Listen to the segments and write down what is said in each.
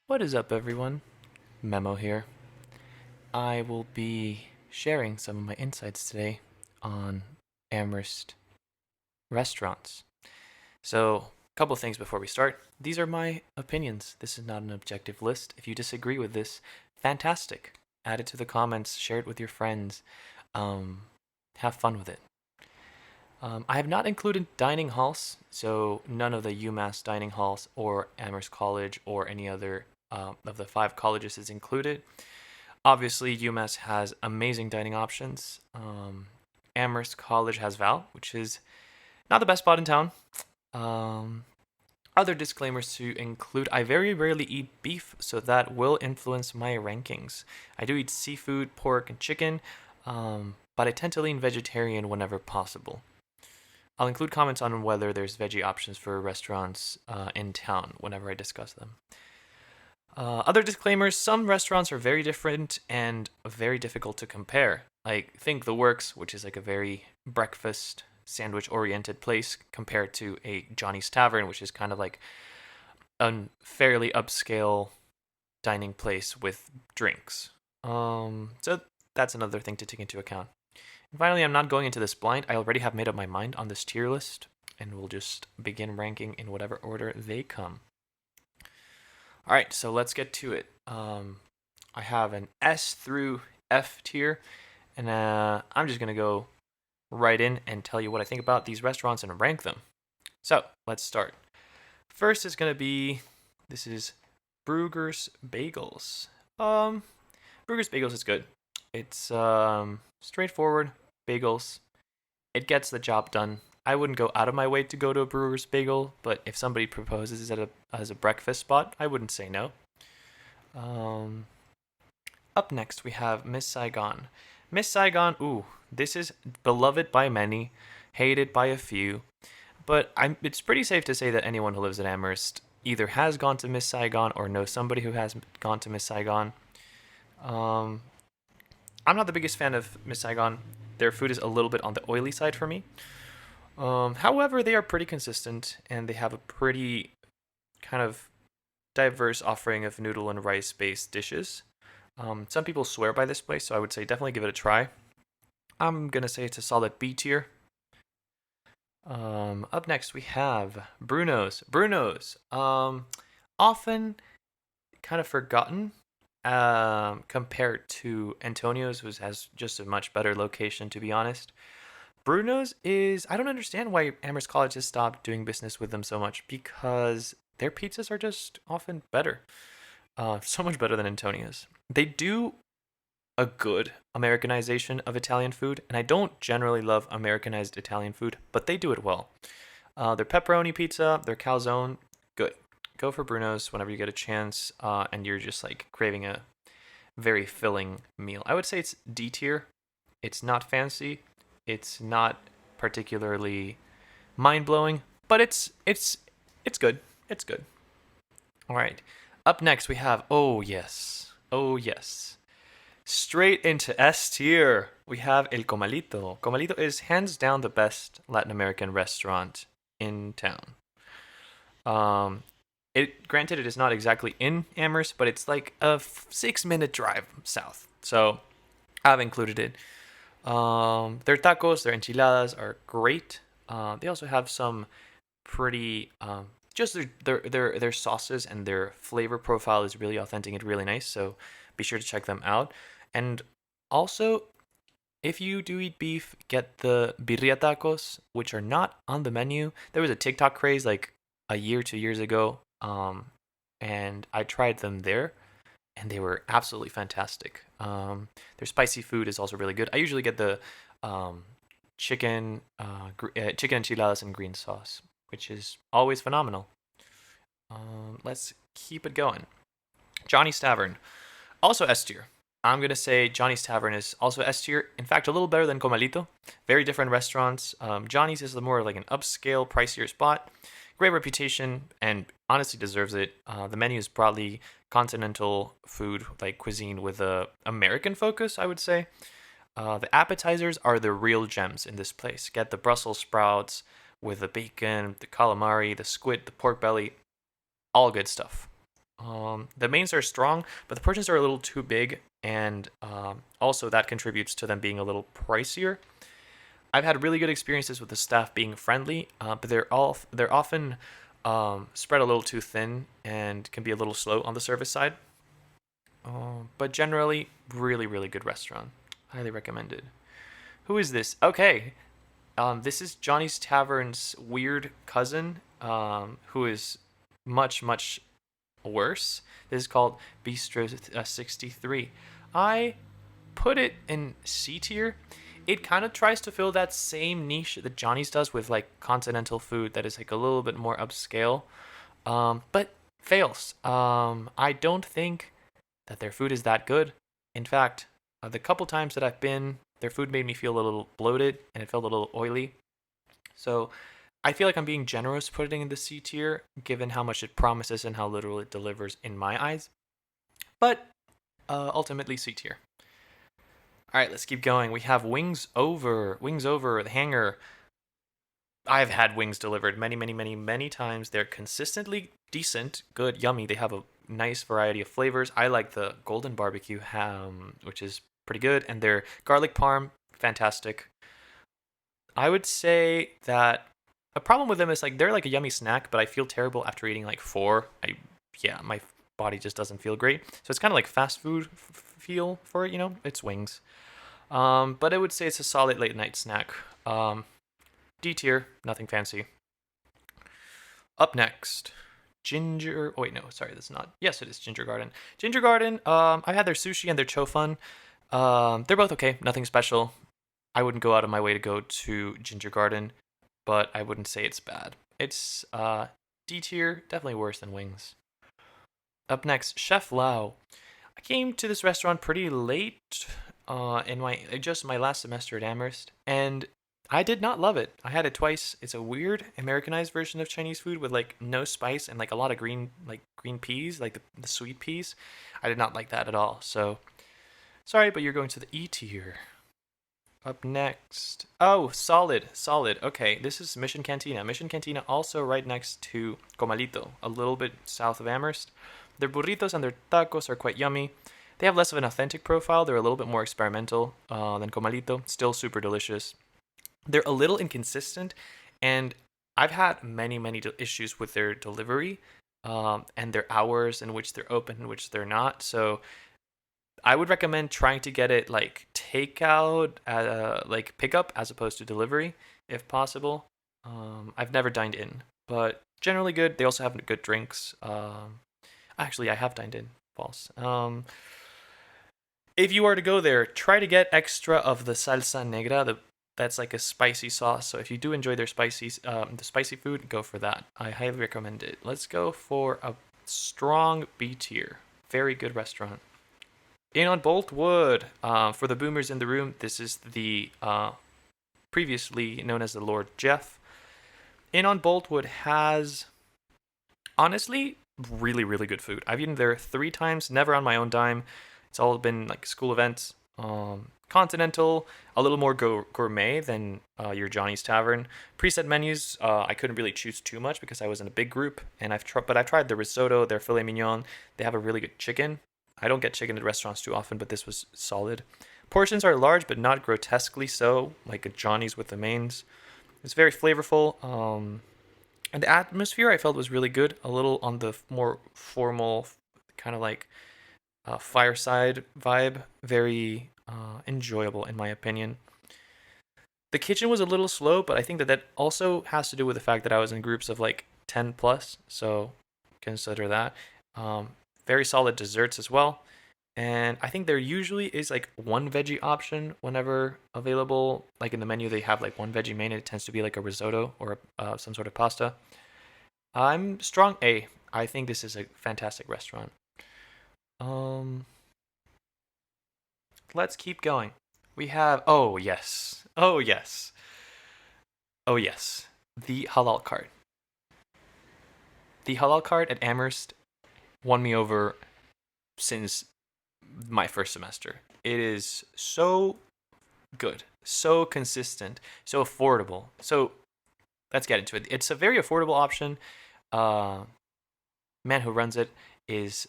What is up, everyone? Memo here. I will be sharing some of my insights today on Amherst restaurants. So, a couple things before we start. These are my opinions. This is not an objective list. If you disagree with this, fantastic. Add it to the comments, share it with your friends. Um, have fun with it. I have not included dining halls, so none of the UMass dining halls or Amherst College or any other of the five colleges is included. Obviously, UMass has amazing dining options. Amherst College has Val, which is not the best spot in town. Um, Other disclaimers to include: I very rarely eat beef, so that will influence my rankings. I do eat seafood, pork, and chicken, but I tend to lean vegetarian whenever possible. I'll include comments on whether there's veggie options for restaurants in town whenever I discuss them. Other disclaimers: some restaurants are very different and very difficult to compare. Like, think The Works, which is like a very breakfast sandwich oriented place, compared to a Johnny's Tavern, which is kind of like a fairly upscale dining place with drinks. So that's another thing to take into account. And finally, I'm not going into this blind. I already have made up my mind on this tier list, and we'll just begin ranking in whatever order they come. All right, so let's get to it. I have an S through F tier, and I'm just going to go right in and tell you what I think about these restaurants and rank them. So let's start. First is going to be, this is Bruegger's Bagels. Bruegger's Bagels is good. It's straightforward bagels. It gets the job done. I wouldn't go out of my way to go to a Brewer's Bagel, but if somebody proposes it as a breakfast spot, I wouldn't say no. Up next, we have Miss Saigon. Miss Saigon, ooh, this is beloved by many, hated by a few, but it's pretty safe to say that anyone who lives in Amherst either has gone to Miss Saigon or knows somebody who has gone to Miss Saigon. I'm not the biggest fan of Miss Saigon. Their food is a little bit on the oily side for me. However, they are pretty consistent, and they have a pretty kind of diverse offering of noodle and rice-based dishes. Some people swear by this place, so I would say definitely give it a try. I'm gonna say it's a solid B tier. Up next, we have Bruno's. Often kind of forgotten compared to Antonio's, which has just a much better location, to be honest. Bruno's is, I don't understand why Amherst College has stopped doing business with them so much, because their pizzas are just often better. So much better than Antonio's. They do a good Americanization of Italian food, and I don't generally love Americanized Italian food, but they do it well. Their pepperoni pizza, their calzone, good. Go for Bruno's whenever you get a chance, and you're just like craving a very filling meal. I would say it's D tier. It's not fancy. It's not particularly mind-blowing, but it's good. It's good. All right. Up next we have, oh yes. Straight into S tier, we have El Comalito. Comalito is hands down the best Latin American restaurant in town. Granted, it is not exactly in Amherst, but it's like a 6-minute drive south. So I've included it. Their tacos, their enchiladas are great. They also have some pretty just their sauces and their flavor profile is really authentic and really nice. So be sure to check them out. And also, if you do eat beef, get the birria tacos, which are not on the menu. There was a TikTok craze like a year, 2 years ago, and I tried them there, and they were absolutely fantastic. Their spicy food is also really good. I usually get the chicken enchiladas and green sauce, which is always phenomenal. Let's keep it going. Johnny's Tavern, also S tier. I'm gonna say Johnny's Tavern is also S tier. In fact, a little better than Comalito. Very different restaurants. Johnny's is more like an upscale, pricier spot. Great reputation, and honestly deserves it. The menu is broadly continental food, like cuisine with a American focus, I would say. The appetizers are the real gems in this place. Get the Brussels sprouts with the bacon, the calamari, the squid, the pork belly, all good stuff. The mains are strong, but the portions are a little too big, and also that contributes to them being a little pricier. I've had really good experiences with the staff being friendly, but they're often spread a little too thin and can be a little slow on the service side. But generally, really, really good restaurant. Highly recommended. Who is this? Okay, this is Johnny's Tavern's weird cousin, who is much, much worse. This is called Bistro 63. I put it in C tier. It kind of tries to fill that same niche that Johnny's does with like continental food that is like a little bit more upscale, but fails. I don't think that their food is that good. In fact, the couple times that I've been, their food made me feel a little bloated and it felt a little oily. So I feel like I'm being generous putting it in the C tier, given how much it promises and how little it delivers in my eyes. But ultimately C tier. All right, let's keep going. We have Wings Over. Wings Over, the hanger. I've had wings delivered many, many, many, many times. They're consistently decent, good, yummy. They have a nice variety of flavors. I like the golden barbecue ham, which is pretty good, and their garlic parm, fantastic. I would say that a problem with them is like they're like a yummy snack, but I feel terrible after eating like four. Yeah, my body just doesn't feel great. So it's kind of like fast food feel for it, It's wings. But I would say it's a solid late night snack. D tier, nothing fancy. Up next, Ginger. Oh wait, no, sorry, that's not. Yes, it is Ginger Garden. Ginger Garden. I had their sushi and their cho fun. They're both okay, nothing special. I wouldn't go out of my way to go to Ginger Garden, but I wouldn't say it's bad. It's D tier, definitely worse than wings. Up next, Chef Lao. I came to this restaurant pretty late in my last semester at Amherst, and I did not love it. I had it twice. It's a weird Americanized version of Chinese food with like no spice and like a lot of green peas, like the sweet peas. I did not like that at all. So sorry, but you're going to the E tier. Up next. Oh, solid. Okay, this is Mission Cantina. Mission Cantina also right next to Comalito, a little bit south of Amherst. Their burritos and their tacos are quite yummy. They have less of an authentic profile. They're a little bit more experimental than Comalito. Still super delicious. They're a little inconsistent, and I've had many, many issues with their delivery and their hours in which they're open and which they're not. So I would recommend trying to get it like takeout, like pickup as opposed to delivery if possible. I've never dined in, but generally good. They also have good drinks. Actually, I have dined in. False. If you are to go there, try to get extra of the salsa negra. That's like a spicy sauce. So if you do enjoy their the spicy food, go for that. I highly recommend it. Let's go for a strong B tier. Very good restaurant. In on Boltwood. For the boomers in the room, this is the previously known as the Lord Jeff. In on Boltwood has, honestly, really, really good food. I've eaten there 3 times, never on my own dime. It's all been like school events. Continental, a little more gourmet than your Johnny's Tavern. Preset menus, I couldn't really choose too much because I was in a big group, and I've tried the risotto, their filet mignon. They have a really good chicken. I don't get chicken at restaurants too often, but this was solid. Portions are large, but not grotesquely so, like a Johnny's with the mains. It's very flavorful. And the atmosphere I felt was really good. A little on the more formal, kind of like fireside vibe. Very enjoyable in my opinion. The kitchen was a little slow, but I think that also has to do with the fact that I was in groups of like 10 plus, so consider that. Very solid desserts as well. And I think there usually is like one veggie option whenever available. Like in the menu, they have like one veggie main. And it tends to be like a risotto or some sort of pasta. I'm strong A. I think this is a fantastic restaurant. Um, let's keep going. We have oh yes, the halal cart. The halal cart at Amherst won me over since my first semester. It is so good, so consistent, so affordable. So let's get into it. It's a very affordable option. Man who runs it is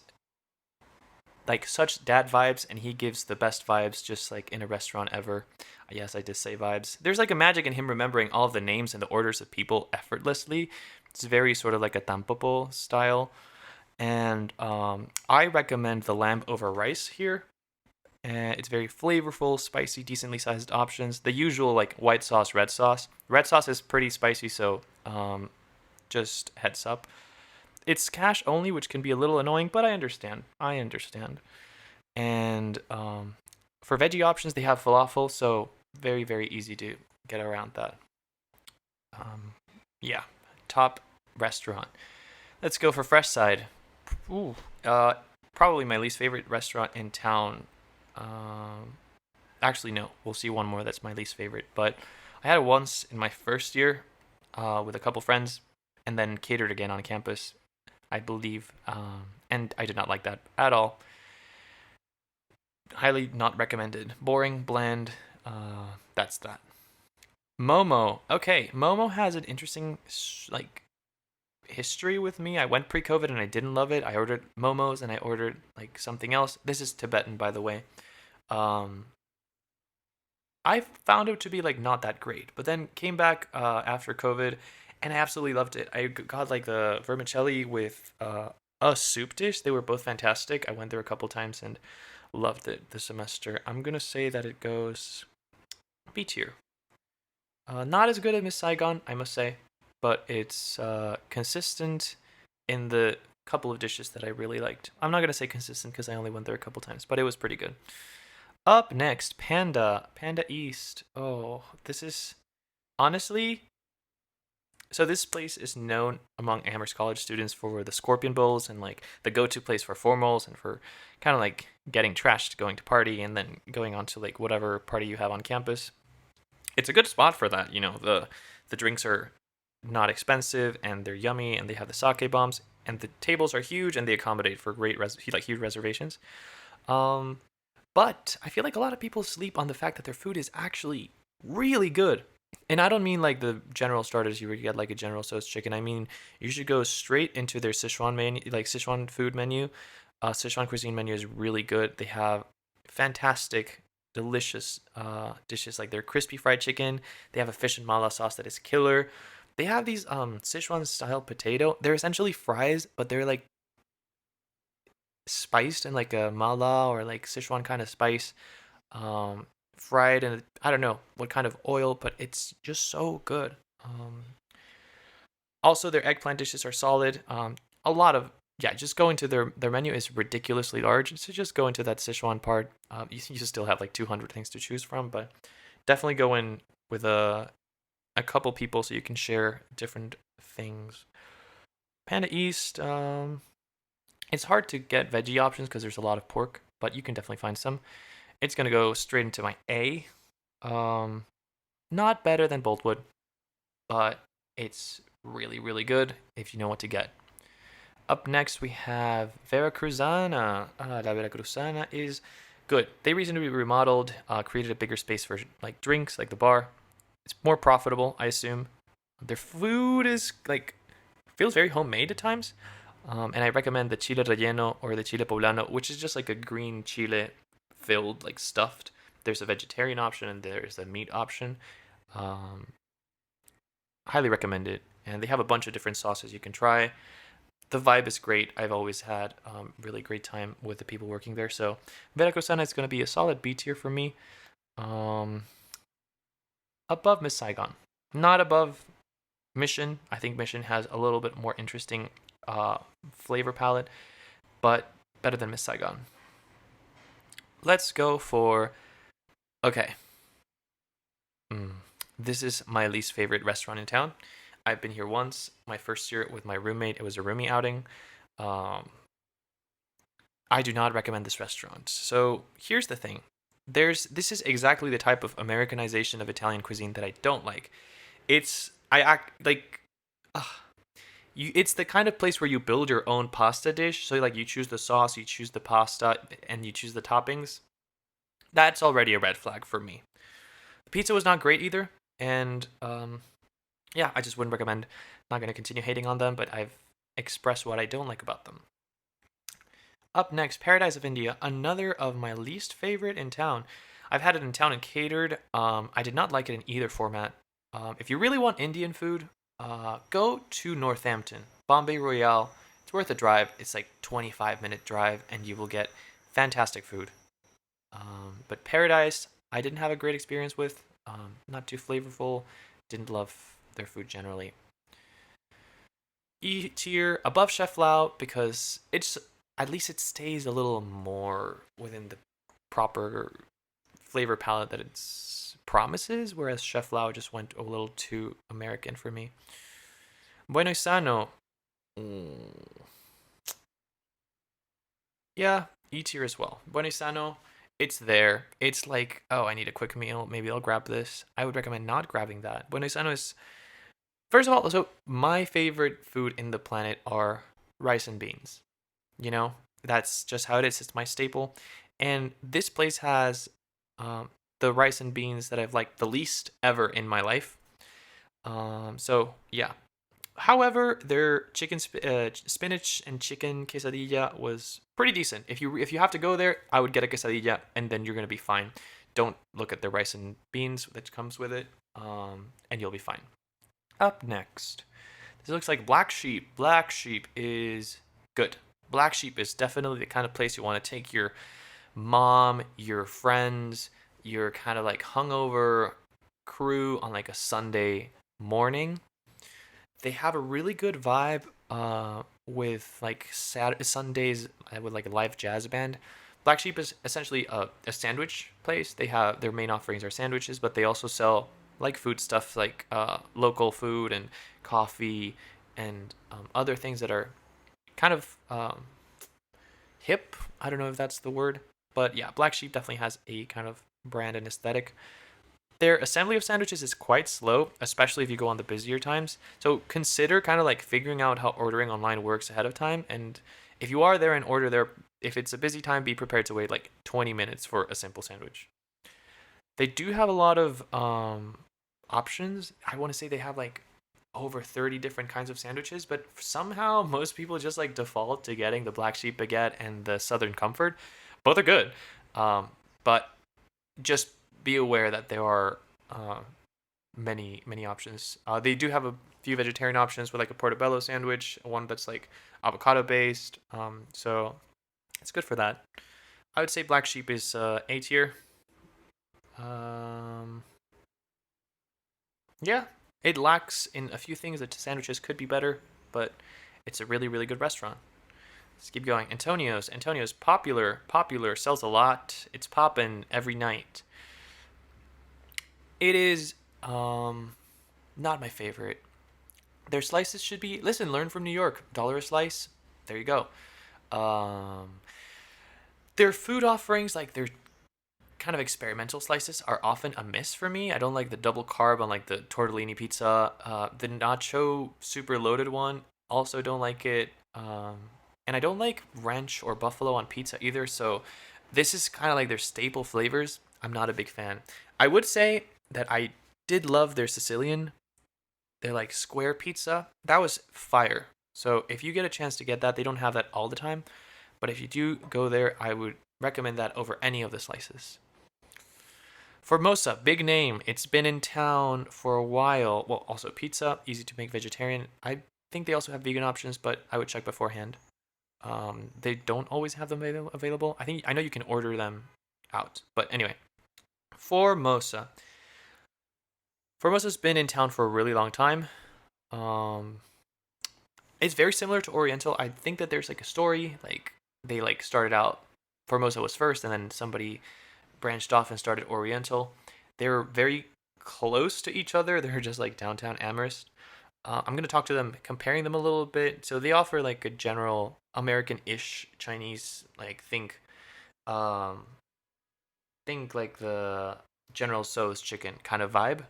like such dad vibes, and he gives the best vibes just like in a restaurant ever. Yes, I did say vibes. There's like a magic in him remembering all of the names and the orders of people effortlessly. It's very sort of like a tampopo style. And I recommend the lamb over rice here. It's very flavorful, spicy, decently sized options. The usual like white sauce, red sauce. Red sauce is pretty spicy, so just heads up. It's cash only, which can be a little annoying, but I understand. I understand. And for veggie options, they have falafel, so very, very easy to get around that. Um, yeah, top restaurant. Let's go for fresh side. Ooh, probably my least favorite restaurant in town. Um, Actually, no, we'll see one more that's my least favorite. But I had it once in my first year with a couple friends, and then catered again on campus, I believe. And I did not like that at all. Highly not recommended. Boring, bland. That's that. Momo. Okay, Momo has an interesting like history with me. I went pre-COVID and I didn't love it. I ordered momos and I ordered like something else. This is Tibetan, by the way. Um, I found it to be like not that great, but then came back after COVID, and I absolutely loved it. I got like the vermicelli with a soup dish. They were both fantastic. I went there a couple times and loved it this semester. I'm gonna say that it goes B tier. Not as good as Miss Saigon, I must say, but it's consistent in the couple of dishes that I really liked. I'm not gonna say consistent because I only went there a couple times, but it was pretty good. Up next, Panda. Panda East. Oh, this is honestly. So this place is known among Amherst College students for the Scorpion Bowls and like the go-to place for formals and for kind of like getting trashed, going to party, and then going on to like whatever party you have on campus. It's a good spot for that. You know, the drinks are not expensive and they're yummy, and they have the sake bombs, and the tables are huge and they accommodate for great like huge reservations. Um, but I feel like a lot of people sleep on the fact that their food is actually really good. And I don't mean like the general starters you would get like a General Tso's chicken. I mean you should go straight into their Sichuan menu, like Sichuan food menu. Sichuan cuisine menu is really good. They have fantastic, delicious dishes like their crispy fried chicken. They have a fish and mala sauce that is killer. They have these Sichuan style potato. They're essentially fries, but they're like spiced in like a mala or like Sichuan kind of spice, um, fried in I don't know what kind of oil, but it's just so good. Also, their eggplant dishes are solid. A lot of yeah, just go into their menu is ridiculously large. So just go into that Sichuan part. You still have like 200 things to choose from, but definitely go in with a couple people so you can share different things. Panda East. It's hard to get veggie options because there's a lot of pork, but you can definitely find some. It's gonna go straight into my A. Um, Not better than Boltwood, but it's really, really good if you know what to get. Up next, we have Veracruzana. La Veracruzana is good. They recently remodeled, created a bigger space for like drinks, like the bar. It's more profitable, I assume. Their food is like feels very homemade at times. And I recommend the chile relleno or the chile poblano, which is just like a green chile filled, like stuffed. There's a vegetarian option and there's a meat option. Um, Highly recommend it. And they have a bunch of different sauces you can try. The vibe is great. I've always had really great time with the people working there. So Veracruzana is going to be a solid B tier for me. Um, Above Miss Saigon, not above Mission. I think Mission has a little bit more interesting uh, flavor palette, but better than Miss Saigon. Let's go for okay. Mm. This is my least favorite restaurant in town. I've been here once. My first year with my roommate. It was a roomie outing. Um, I do not recommend this restaurant. So here's the thing. This is exactly the type of Americanization of Italian cuisine that I don't like. It's I act like ugh, it's the kind of place where you build your own pasta dish. So like you choose the sauce, you choose the pasta, and you choose the toppings. That's already a red flag for me. The pizza was not great either, and yeah, I just wouldn't recommend. Not going to continue hating on them, but I've expressed what I don't like about them. Up next, Paradise of India, another of my least favorite in town. I've had it in town and catered. I did not like it in either format. If you really want Indian food, go to Northampton, Bombay Royale. It's worth a drive. It's like 25-minute drive, and you will get fantastic food. But Paradise, I didn't have a great experience with. Not too flavorful. Didn't love their food generally. E tier above Chef Lao because it's at least it stays a little more within the proper flavor palette that it's promises, whereas Chef Lao just went a little too American for me. Bueno Sano, mm, yeah, E tier as well. Bueno Sano, it's there. It's like, oh, I need a quick meal. Maybe I'll grab this. I would recommend not grabbing that. Bueno Sano is, first of all, so my favorite food in the planet are rice and beans. You know, that's just how it is. It's my staple. And this place has the rice and beans that I've liked the least ever in my life. So yeah. However, their spinach and chicken quesadilla was pretty decent. If you have to go there, I would get a quesadilla, and then you're gonna be fine. Don't look at the rice and beans that comes with it, and you'll be fine. Up next, this looks like Black Sheep. Black Sheep is good. Black Sheep is definitely the kind of place you want to take your mom, your friends, your kind of like hungover crew on like a Sunday morning. They have a really good vibe with like Sundays with like a live jazz band. Black Sheep is essentially a sandwich place. They have their main offerings are sandwiches, but they also sell like food stuff like local food and coffee and other things that are kind of hip. I don't know if that's the word, but yeah, Black Sheep definitely has a kind of brand and aesthetic. Their assembly of sandwiches is quite slow, especially if you go on the busier times. So consider kind of like figuring out how ordering online works ahead of time. And if you are there and order there, if it's a busy time, be prepared to wait like 20 minutes for a simple sandwich. They do have a lot of options. I want to say they have like over 30 different kinds of sandwiches, but somehow most people just like default to getting the black sheep baguette and the southern comfort. Both are good, but just be aware that there are many options. They do have a few vegetarian options with like a portobello sandwich, one that's like avocado based, so it's good for that. I would say black sheep is A tier. um, yeah, it lacks in a few things that sandwiches could be better, but it's a really good restaurant. Let's keep going. Antonio's popular, sells a lot. It's poppin' every night. It is not my favorite. Their slices should be, listen, learn from New York. Dollar a slice. There you go. Um their food offerings, like their kind of experimental slices, are often a miss for me. I don't like the double carb on like the tortellini pizza. The nacho super loaded one, also don't like it. And I don't like ranch or buffalo on pizza either. So this is kind of like their staple flavors. I'm not a big fan. I would say that I did love their Sicilian. Their like square pizza. That was fire. So if you get a chance to get that, they don't have that all the time. But if you do go there, I would recommend that over any of the slices. Formosa, big name. It's been in town for a while. Well, also pizza, easy to make vegetarian. I think they also have vegan options, but I would check beforehand. They don't always have them available. I know you can order them out, but anyway, Formosa. Formosa's been in town for a really long time. Um, it's very similar to Oriental. I think that there's like a story. Like they like started out. Formosa was first, and then somebody branched off and started Oriental. They're very close to each other. They're just like downtown Amherst. I'm gonna talk to them, comparing them a little bit. So they offer like a general American-ish Chinese, like um, think like the General Tso's chicken kind of vibe,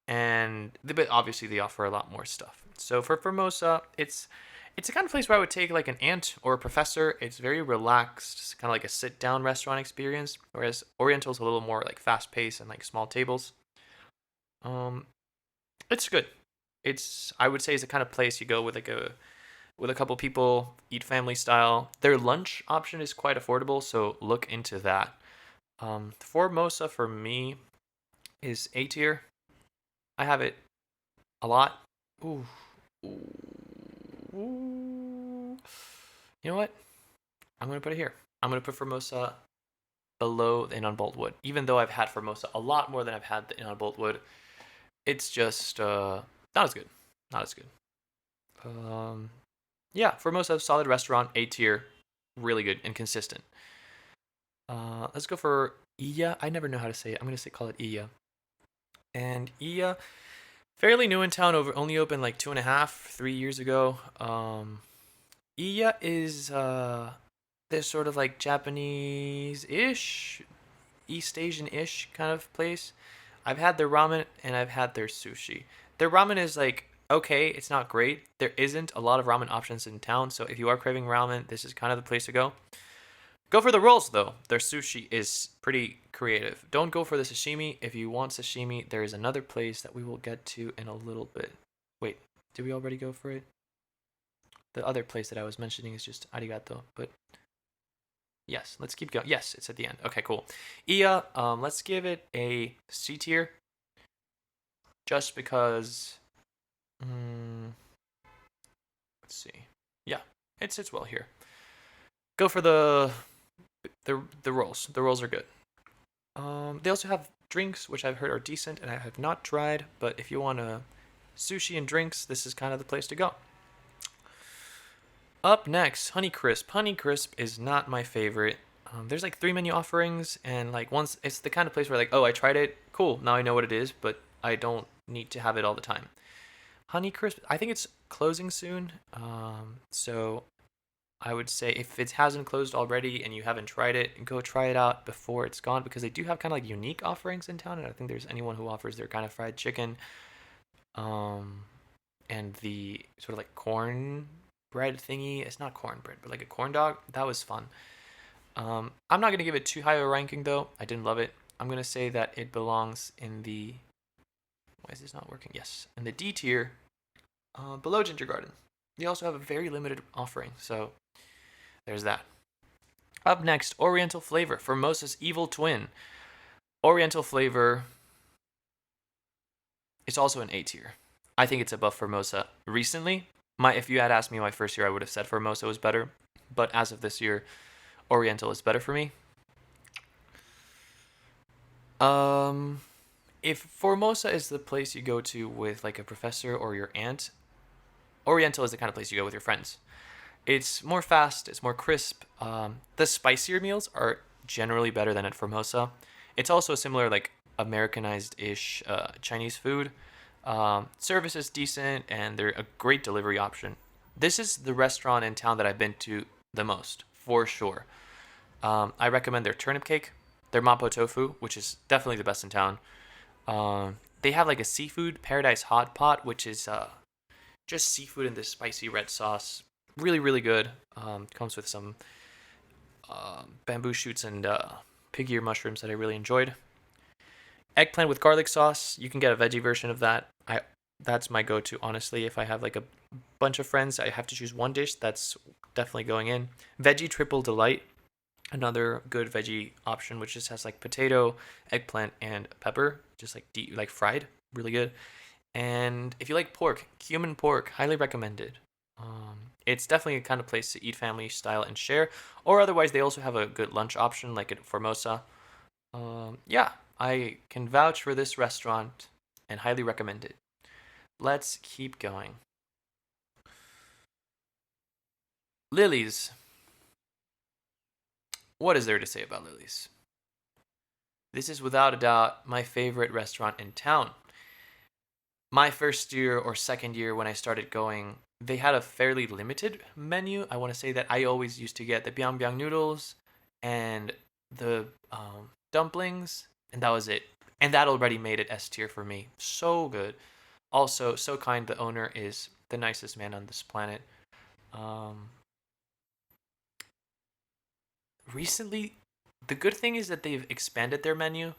but obviously they offer a lot more stuff. So for Formosa, it's the kind of place where I would take like an aunt or a professor. It's very relaxed, kind of like a sit down restaurant experience, whereas Oriental's a little more like fast paced and like small tables. Um, it's good. It's I would say it's the kind of place you go with like with a couple people, eat family style. Their lunch option is quite affordable, so look into that. Formosa for me is A tier. I have it a lot. Ooh. Ooh. You know what? I'm gonna put it here. I'm gonna put Formosa below the Inn on Boltwood. Even though I've had Formosa a lot more than I've had the Inn on Boltwood, it's just not as good. Not as good. Um, yeah, Formosa, solid restaurant, A tier, really good and consistent. Let's go for Iya. I never know how to say it. I'm gonna call it Iya. And Iya, fairly new in town. Only opened like 2.5, 3 years ago. Iya is this sort of like Japanese-ish, East Asian-ish kind of place. I've had their ramen and I've had their sushi. Their ramen is like okay, it's not great. There isn't a lot of ramen options in town, so if you are craving ramen, this is kind of the place to go. Go for the rolls though. Their sushi is pretty creative. Don't go for the sashimi. If you want sashimi, there is another place that we will get to in a little bit. Wait, did we already go for it? The other place that I was mentioning is just arigato, but yes, let's keep going. Yes, it's at the end. Okay, cool. Iya, let's give it a C tier, just because. Let's see. Yeah, it sits well here. Go for the rolls. The rolls are good. They also have drinks, which I've heard are decent, and I have not tried. But if you want sushi and drinks, this is kind of the place to go. Up next, Honeycrisp. Honeycrisp is not my favorite. There's like 3 menu offerings, and like once it's the kind of place where like, oh, I tried it, cool, now I know what it is, but I don't need to have it all the time. Honeycrisp, I think it's closing soon, so I would say if it hasn't closed already and you haven't tried it, go try it out before it's gone, because they do have kind of like unique offerings in town, and I think there's anyone who offers their kind of fried chicken, um, and the sort of like corn bread thingy. It's not cornbread, but like a corn dog. That was fun. I'm not gonna give it too high of a ranking though. I didn't love it. I'm gonna say that it belongs in the. Why is this not working? Yes, in the D tier, below Ginger Garden. They also have a very limited offering, so there's that. Up next, Oriental Flavor, Formosa's evil twin. Oriental Flavor is also an A tier. I think it's above Formosa. Recently, if you had asked me my first year, I would have said Formosa was better. But as of this year, Oriental is better for me. If Formosa is the place you go to with like a professor or your aunt, Oriental is the kind of place you go with your friends. It's more fast, it's more crisp. The spicier meals are generally better than at Formosa. It's also a similar like Americanized-ish Chinese food. Service is decent, and they're a great delivery option. This is the restaurant in town that I've been to the most, for sure. I recommend their turnip cake, their mapo tofu, which is definitely the best in town. They have like a seafood paradise hot pot, which is just seafood in this spicy red sauce. Really, really good. Comes with some bamboo shoots and pig ear mushrooms that I really enjoyed. Eggplant with garlic sauce. You can get a veggie version of that. That's my go-to, honestly. If I have like a bunch of friends, I have to choose one dish. That's definitely going in. Veggie triple delight, another good veggie option, which just has like potato, eggplant, and pepper, just like like fried, really good. And if you like pork, cumin pork, highly recommended. It's definitely a kind of place to eat family style and share, or otherwise they also have a good lunch option like at Formosa. Yeah, I can vouch for this restaurant and highly recommend it. Let's keep going. Lily's. What is there to say about Lily's? This is without a doubt my favorite restaurant in town. My first year or second year when I started going, they had a fairly limited menu. I want to say that I always used to get the biang biang noodles and the dumplings, and that was it. And that already made it S tier for me. So good. Also, so kind. The owner is the nicest man on this planet. Um, Recently, the good thing is that they've expanded their menu.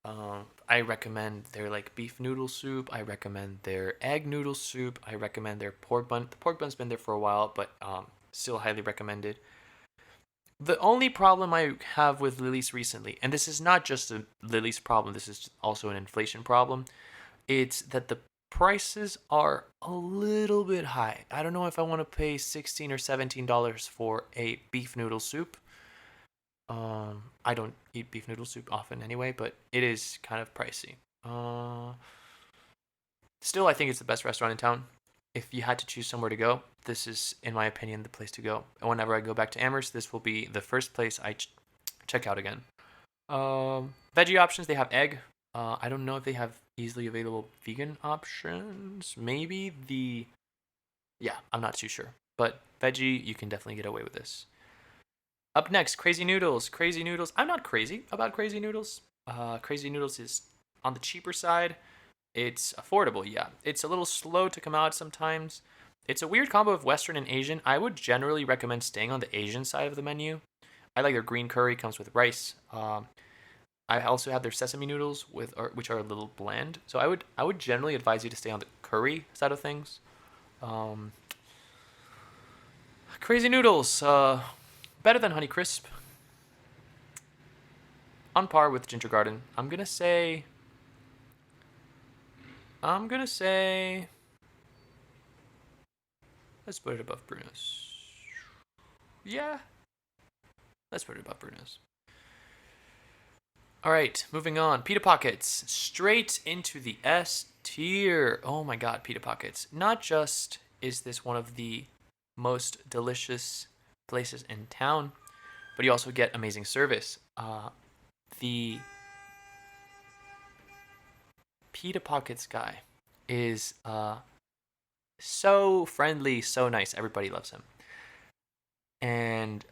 I recommend their like beef noodle soup. I recommend their egg noodle soup. I recommend their pork bun. The pork bun's been there for a while, but still highly recommended. The only problem I have with Lily's recently, and this is not just a Lily's problem, this is also an inflation problem, it's that the prices are a little bit high. I don't know if I want to pay $16 or $17 for a beef noodle soup. I don't eat beef noodle soup often anyway, but it is kind of pricey. Still, I think it's the best restaurant in town. If you had to choose somewhere to go, this is, in my opinion, the place to go. And whenever I go back to Amherst, this will be the first place I check out again. Veggie options, they have egg. I don't know if they have easily available vegan options. Maybe yeah, I'm not too sure. But veggie, you can definitely get away with this. Up next, Crazy Noodles. Crazy Noodles. I'm not crazy about Crazy Noodles. Crazy Noodles is on the cheaper side. It's affordable, yeah. It's a little slow to come out sometimes. It's a weird combo of Western and Asian. I would generally recommend staying on the Asian side of the menu. I like their green curry, comes with rice. I also have their sesame noodles which are a little bland. So I would generally advise you to stay on the curry side of things. Um, Crazy Noodles, better than Honeycrisp. On par with Ginger Garden. I'm gonna say. Let's put it above Bruno's. Yeah, let's put it above Bruno's. All right, moving on. Pita Pockets. Straight into the S tier. Oh my god, Pita Pockets. Not just is this one of the most delicious places in town, but you also get amazing service. The Pita Pockets guy is so friendly, so nice. Everybody loves him. And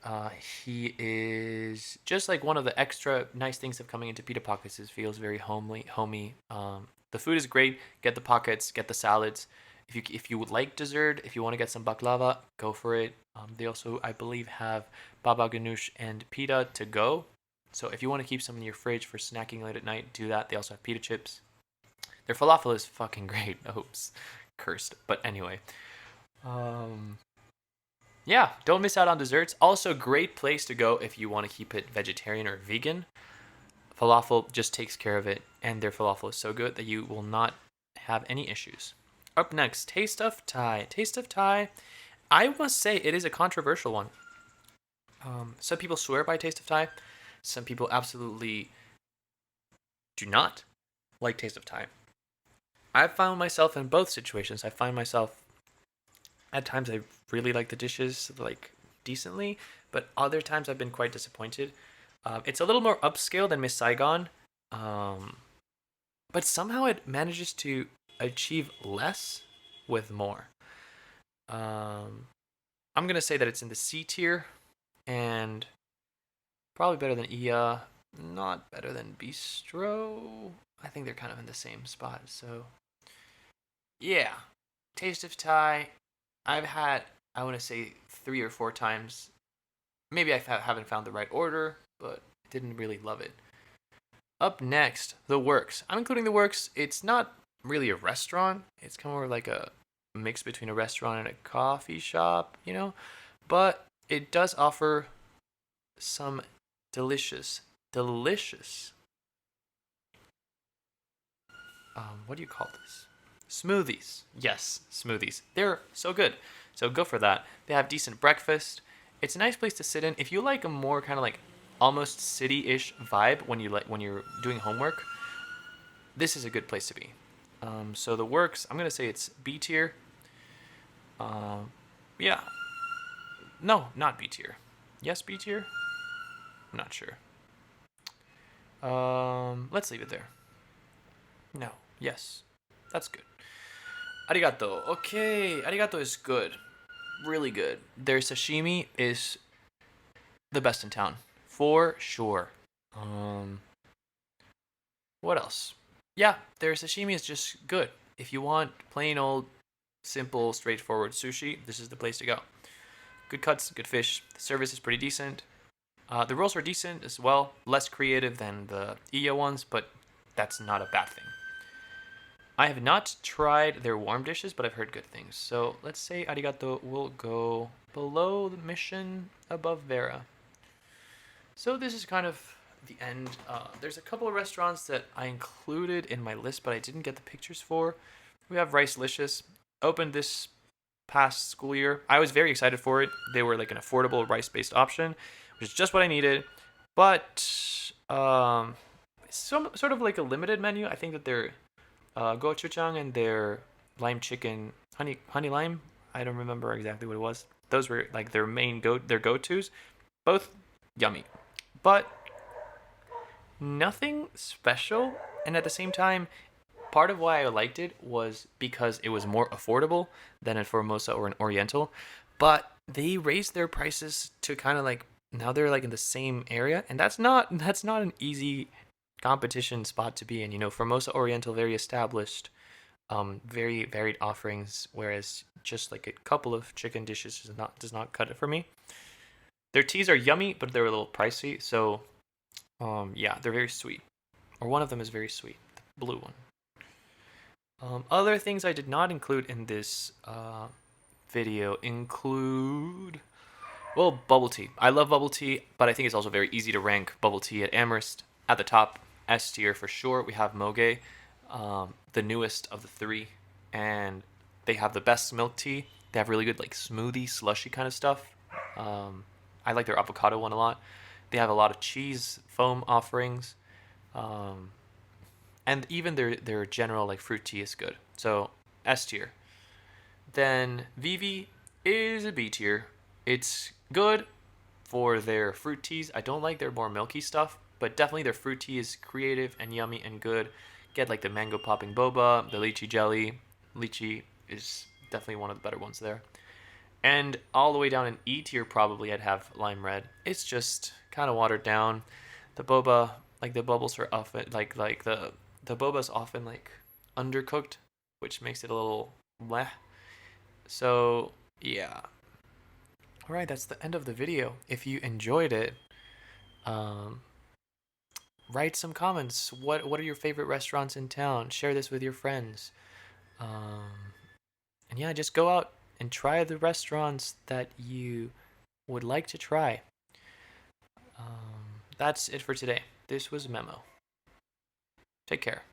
he is just like one of the extra nice things of coming into Pita Pockets is feels very homey. The food is great. Get the pockets, get the salads. If you would like dessert, if you want to get some baklava, go for it. They also, I believe, have baba ganoush and pita to go. So if you want to keep some in your fridge for snacking late at night, do that. They also have pita chips. Their falafel is fucking great. Oops, cursed. But anyway, yeah, don't miss out on desserts. Also, great place to go if you want to keep it vegetarian or vegan. Falafel just takes care of it, and their falafel is so good that you will not have any issues. Up next, Taste of Thai. Taste of Thai, I must say it is a controversial one. Some people swear by Taste of Thai. Some people absolutely do not like Taste of Thai. I've found myself in both situations. I find myself at times I really like the dishes like decently, but other times I've been quite disappointed. It's a little more upscale than Miss Saigon, but somehow it manages to achieve less with more. I'm gonna say that it's in the C tier, and probably better than Ia, not better than Bistro. I think they're kind of in the same spot. So, yeah, Taste of Thai. I've had, I want to say, 3 or 4 times. Maybe I haven't found the right order, but didn't really love it. Up next, The Works. I'm including The Works. It's not really a restaurant. It's kind of more like a mix between a restaurant and a coffee shop, But it does offer some delicious, what do you call this? Smoothies. Yes, smoothies. They're so good. So go for that. They have decent breakfast. It's a nice place to sit in. If you like a more kind of like almost city-ish vibe when you're doing homework, this is a good place to be. So The Works, I'm gonna say it's B tier. Yeah. No, not B tier. Yes, B tier. I'm not sure. Let's leave it there. No. Yes. That's good. Arigato. Okay, arigato is good. Really good. Their sashimi is the best in town. For sure. What else? Yeah, their sashimi is just good. If you want plain old, simple, straightforward sushi, this is the place to go. Good cuts, good fish. The service is pretty decent. The rolls are decent as well. Less creative than the Iya ones, but that's not a bad thing. I have not tried their warm dishes, but I've heard good things. So let's say Arigato will go below the mission, above Vera. So this is kind of the end. There's a couple of restaurants that I included in my list, but I didn't get the pictures for. We have Ricelicious, opened this past school year. I was very excited for it. They were like an affordable rice-based option, which is just what I needed. But some sort of like a limited menu. I think that their gochujang and their lime chicken, honey lime. I don't remember exactly what it was. Those were like their their go-tos. Both yummy, but nothing special. And at the same time, part of why I liked it was because it was more affordable than a Formosa or an Oriental. But they raised their prices to kind of like, now they're like in the same area, and that's not an easy competition spot to be in. You know, Formosa, Oriental, very established, very varied offerings, whereas just like a couple of chicken dishes does not cut it for me. Their teas are yummy, but they're a little pricey. So, yeah, they're very sweet, or one of them is very sweet, the blue one. Other things I did not include in this video include, well, bubble tea. I love bubble tea, but I think it's also very easy to rank bubble tea at Amherst. At the top, S tier for sure. We have Moge, the newest of the three, and they have the best milk tea. They have really good like smoothie, slushy kind of stuff. I like their avocado one a lot. They have a lot of cheese foam offerings. Um, and even their general like fruit tea is good. So S tier. Then Vivi is a B tier. It's good for their fruit teas. I don't like their more milky stuff, but definitely their fruit tea is creative and yummy and good. Get like the mango popping boba, the lychee jelly. Lychee is definitely one of the better ones there. And all the way down in E tier, probably I'd have lime red. It's just kind of watered down. The boba, like the bubbles are often like the boba's often like undercooked, which makes it a little bleh. So yeah. All right, that's the end of the video. If you enjoyed it, um, write some comments. What are your favorite restaurants in town? Share this with your friends. Um, and yeah, just go out and try the restaurants that you would like to try. That's it for today. This was Memo. Take care.